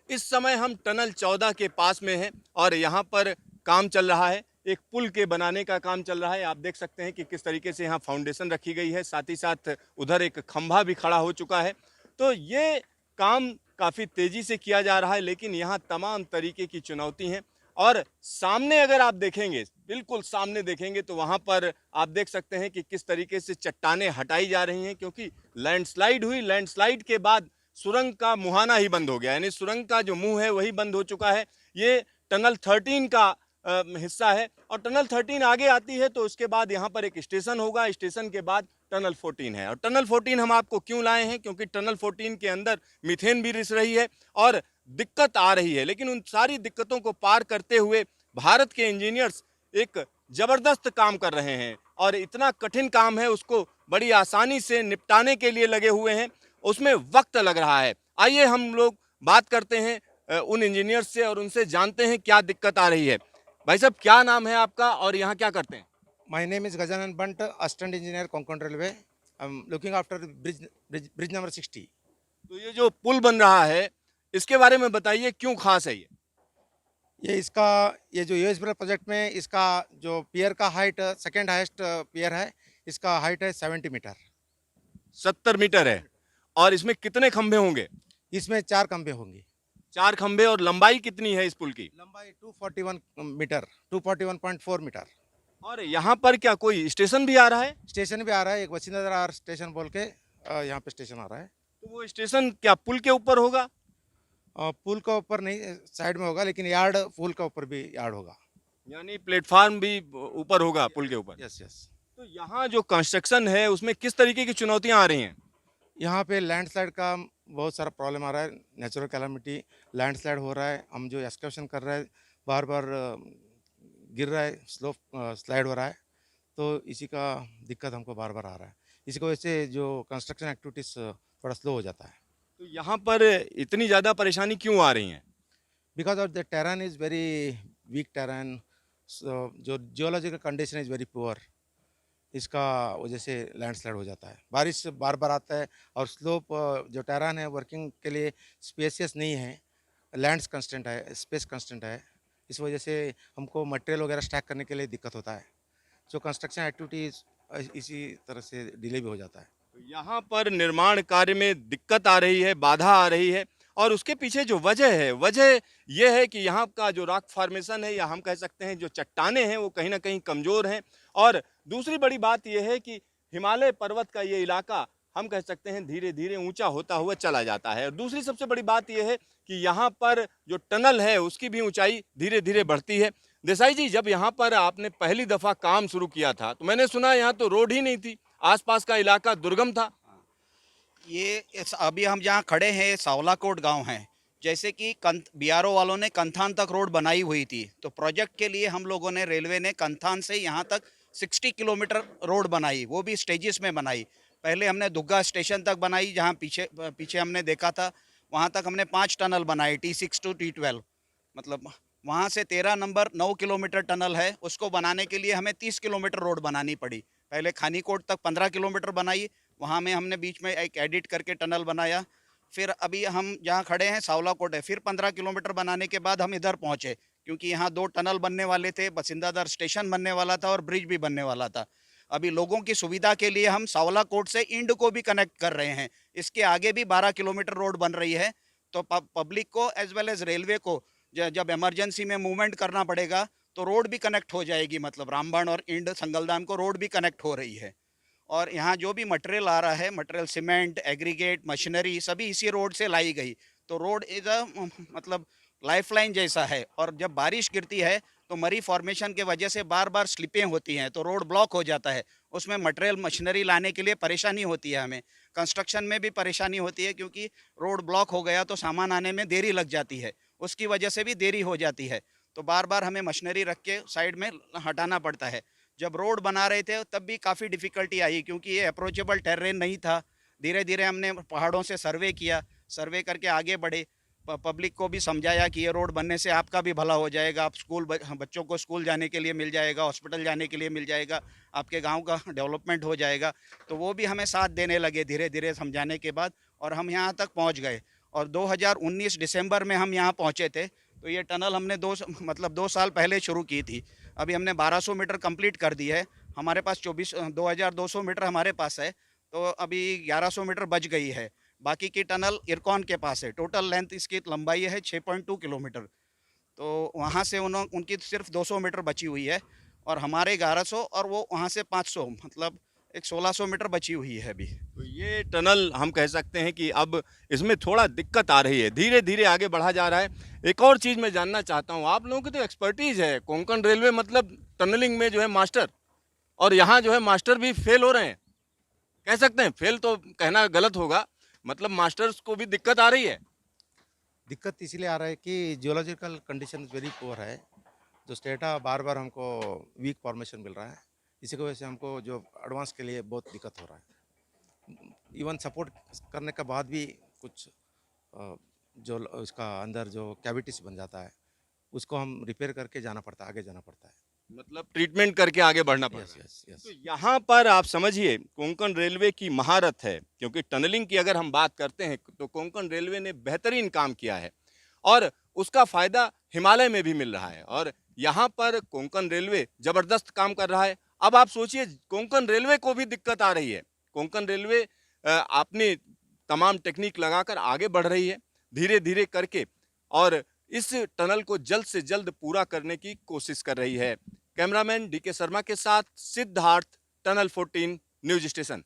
इस समय हम टनल 14 के पास में हैं और यहाँ पर काम चल रहा है। एक पुल के बनाने का काम चल रहा है। आप देख सकते हैं कि किस तरीके से यहाँ फाउंडेशन रखी गई है, साथ ही साथ उधर एक खंभा भी खड़ा हो चुका है। तो ये काम काफ़ी तेज़ी से किया जा रहा है, लेकिन यहाँ तमाम तरीके की चुनौती हैं। और सामने अगर आप देखेंगे, बिल्कुल सामने देखेंगे, तो वहाँ पर आप देख सकते हैं कि किस तरीके से चट्टानें हटाई जा रही हैं, क्योंकि लैंडस्लाइड हुई। लैंडस्लाइड के बाद सुरंग का मुहाना ही बंद हो गया, यानी सुरंग का जो मुंह है वही बंद हो चुका है। ये टनल 13 का हिस्सा है और टनल 13 आगे आती है तो उसके बाद यहाँ पर एक स्टेशन होगा। स्टेशन के बाद टनल 14 है। और टनल 14 हम आपको क्यों लाए हैं, क्योंकि टनल 14 के अंदर मीथेन भी रिस रही है और दिक्कत आ रही है। लेकिन उन सारी दिक्कतों को पार करते हुए भारत के इंजीनियर्स एक जबरदस्त काम कर रहे हैं और इतना कठिन काम है उसको बड़ी आसानी से निपटाने के लिए लगे हुए हैं। उसमें वक्त लग रहा है। आइए हम लोग बात करते हैं उन इंजीनियर्स से और उनसे जानते हैं क्या दिक्कत आ रही है। भाई साहब, क्या नाम है आपका और यहाँ क्या करते हैं? My name is Gajanan Bant, Assistant Engineer, Konkan Railway. I'm looking after the bridge number 60. तो ये जो पुल बन रहा है, इसके बारे में बताइए, क्यों खास है ये? ये जो यूएसबीएल प्रोजेक्ट में इसका जो पियर का हाइट सेकेंड हाईएस्ट पियर है, इसका हाइट है 70 मीटर। 70 मीटर है और इसमें कितने खंभे होंगे? इसमें 4 खंभे होंगे। 4 खंभे। और लंबाई कितनी है इस पुल की? लंबाई 241 मीटर, 241.4 मीटर। और यहाँ पर क्या कोई स्टेशन भी आ रहा है? स्टेशन भी आ रहा है, एक वसींद्र स्टेशन बोल के यहाँ पे स्टेशन आ रहा है। तो वो स्टेशन क्या पुल के ऊपर होगा? पुल का ऊपर नहीं, साइड में होगा, लेकिन यार्ड पुल का ऊपर भी यार्ड होगा। यानी प्लेटफार्म भी ऊपर होगा पुल के ऊपर? Yes yes. तो यहाँ जो कंस्ट्रक्शन है उसमें किस तरीके की चुनौतियाँ आ रही हैं? यहाँ पे लैंडस्लाइड का बहुत सारा प्रॉब्लम आ रहा है। नेचुरल कैलामिटी, लैंडस्लाइड हो रहा है। हम जो एक्सकवेशन कर रहे हैं, बार बार गिर रहा है, स्लोप स्लाइड हो रहा है। तो इसी का दिक्कत हमको बार बार आ रहा है। इसी की वजह से जो कंस्ट्रक्शन एक्टिविटीज़ थोड़ा स्लो हो जाता है। तो यहाँ पर इतनी ज़्यादा परेशानी क्यों आ रही है? Because of the terrain is very weak terrain, जो geological condition is very poor. इसका वजह से लैंडस्लाइड हो जाता है। बारिश बार बार आता है और स्लोप जो टेरान है वर्किंग के लिए स्पेसियस नहीं है। लैंड्स कंस्टेंट है, स्पेस कंस्टेंट है। इस वजह से हमको मटेरियल वगैरह स्टैक करने के लिए दिक्कत होता है। जो कंस्ट्रक्शन एक्टिविटीज़ इसी तरह से डिले भी हो जाता है। तो यहाँ पर निर्माण कार्य में दिक्कत आ रही है, बाधा आ रही है और उसके पीछे जो वजह है, वजह यह है कि यहाँ का जो रॉक फॉर्मेशन है या हम कह सकते हैं जो चट्टानें हैं वो कहीं ना कहीं कमज़ोर हैं। और दूसरी बड़ी बात यह है कि हिमालय पर्वत का ये इलाका हम कह सकते हैं धीरे धीरे ऊंचा होता हुआ चला जाता है। और दूसरी सबसे बड़ी बात यह है कि यहाँ पर जो टनल है उसकी भी ऊंचाई धीरे धीरे बढ़ती है। देसाई जी, जब यहाँ पर आपने पहली दफ़ा काम शुरू किया था तो मैंने सुना यहाँ तो रोड ही नहीं थी, आसपास का इलाका दुर्गम था। अभी हम जहाँ खड़े हैं सावलाकोट गांव है। जैसे कि बीआरओ वालों ने कंथान तक रोड बनाई हुई थी, तो प्रोजेक्ट के लिए हम लोगों ने रेलवे ने कंथान से यहाँ तक 60 किलोमीटर रोड बनाई, वो भी स्टेजेस में बनाई। पहले हमने दुग्गा स्टेशन तक बनाई, जहाँ पीछे पीछे हमने देखा था, वहाँ तक हमने 5 टनल बनाई, T6 टू T12। मतलब वहाँ से 13 नंबर 9 किलोमीटर टनल है, उसको बनाने के लिए हमें 30 किलोमीटर रोड बनानी पड़ी। पहले खानीकोट तक 15 किलोमीटर बनाई, वहाँ में हमने बीच में एक एडिट करके टनल बनाया। फिर अभी हम जहाँ खड़े हैं सावलाकोट है, फिर 15 किलोमीटर बनाने के बाद हम इधर पहुँचे, क्योंकि यहाँ 2 टनल बनने वाले थे, बसिंदादर स्टेशन बनने वाला था और ब्रिज भी बनने वाला था। अभी लोगों की सुविधा के लिए हम सावलाकोट से इंड को भी कनेक्ट कर रहे हैं। इसके आगे भी 12 किलोमीटर रोड बन रही है, तो पब्लिक को एज वेल एज रेलवे को जब इमरजेंसी में मूवमेंट करना पड़ेगा तो रोड भी कनेक्ट हो जाएगी। मतलब रामबन और इंड संगलदान को रोड भी कनेक्ट हो रही है। और यहाँ जो भी मटेरियल आ रहा है, मटेरियल सीमेंट, एग्रीगेट, मशीनरी सभी इसी रोड से लाई गई। तो रोड इज अ मतलब लाइफलाइन जैसा है। और जब बारिश गिरती है तो मरी फॉर्मेशन के वजह से बार बार स्लिपें होती हैं, तो रोड ब्लॉक हो जाता है। उसमें मटेरियल मशीनरी लाने के लिए परेशानी होती है, हमें कंस्ट्रक्शन में भी परेशानी होती है, क्योंकि रोड ब्लॉक हो गया तो सामान आने में देरी लग जाती है, उसकी वजह से भी देरी हो जाती है। तो बार बार हमें मशीनरी रख के साइड में हटाना पड़ता है। जब रोड बना रहे थे तब भी काफ़ी डिफ़िकल्टी आई, क्योंकि ये अप्रोचेबल टेरेन नहीं था। धीरे धीरे हमने पहाड़ों से सर्वे किया, सर्वे करके आगे बढ़े। पब्लिक को भी समझाया कि ये रोड बनने से आपका भी भला हो जाएगा, आप बच्चों को स्कूल जाने के लिए मिल जाएगा, हॉस्पिटल जाने के लिए मिल जाएगा, आपके गांव का डेवलपमेंट हो जाएगा। तो वो भी हमें साथ देने लगे धीरे धीरे समझाने के बाद, और हम यहाँ तक पहुँच गए। और 2019 दिसंबर में हम यहाँ पहुँचे थे। तो ये टनल हमने 2 साल पहले शुरू की थी। अभी हमने 1200 मीटर कंप्लीट कर दी है। हमारे पास 2200 मीटर हमारे पास है, तो अभी 1100 मीटर बच गई है। बाकी की टनल इरकॉन के पास है। टोटल लेंथ इसकी लंबाई है 6.2 किलोमीटर। तो वहाँ से उनकी सिर्फ 200 मीटर बची हुई है और हमारे 1100 और वो वहाँ से 500, मतलब एक 1600 मीटर बची हुई है अभी। तो ये टनल हम कह सकते हैं कि अब इसमें थोड़ा दिक्कत आ रही है, धीरे धीरे आगे बढ़ा जा रहा है। एक और चीज़ मैं जानना चाहता हूँ, आप लोगों की तो एक्सपर्टीज़ है, कोंकण रेलवे मतलब टनलिंग में जो है मास्टर, और यहाँ जो है मास्टर भी फेल हो रहे हैं, कह सकते हैं, फेल तो कहना गलत होगा, मतलब मास्टर्स को भी दिक्कत आ रही है। दिक्कत इसलिए आ रहा है कि जियोलॉजिकल कंडीशन वेरी पुअर है। जो स्टेटा बार बार हमको वीक फॉर्मेशन मिल रहा है, इसी की वजह से हमको जो एडवांस के लिए बहुत दिक्कत हो रहा है। इवन सपोर्ट करने के बाद भी कुछ जो उसका अंदर जो कैविटीज बन जाता है, उसको हम रिपेयर करके जाना पड़ता है, आगे जाना पड़ता है। मतलब ट्रीटमेंट करके आगे बढ़ना पड़ यस रहा है। Yes yes. तो यहाँ पर आप समझिए कोंकण रेलवे की महारत है, क्योंकि टनलिंग की अगर हम बात करते हैं तो कोंकण रेलवे ने बेहतरीन काम किया है और उसका फायदा हिमालय में भी मिल रहा है, और यहाँ पर कोंकण रेलवे जबरदस्त काम कर रहा है। अब आप सोचिए कोंकण रेलवे को भी दिक्कत आ रही है, कोंकण रेलवे अपनी तमाम टेक्निक लगाकर आगे बढ़ रही है धीरे धीरे करके, और इस टनल को जल्द से जल्द पूरा करने की कोशिश कर रही है। कैमरामैन डीके शर्मा के साथ सिद्धार्थ, टनल 14 न्यूज स्टेशन।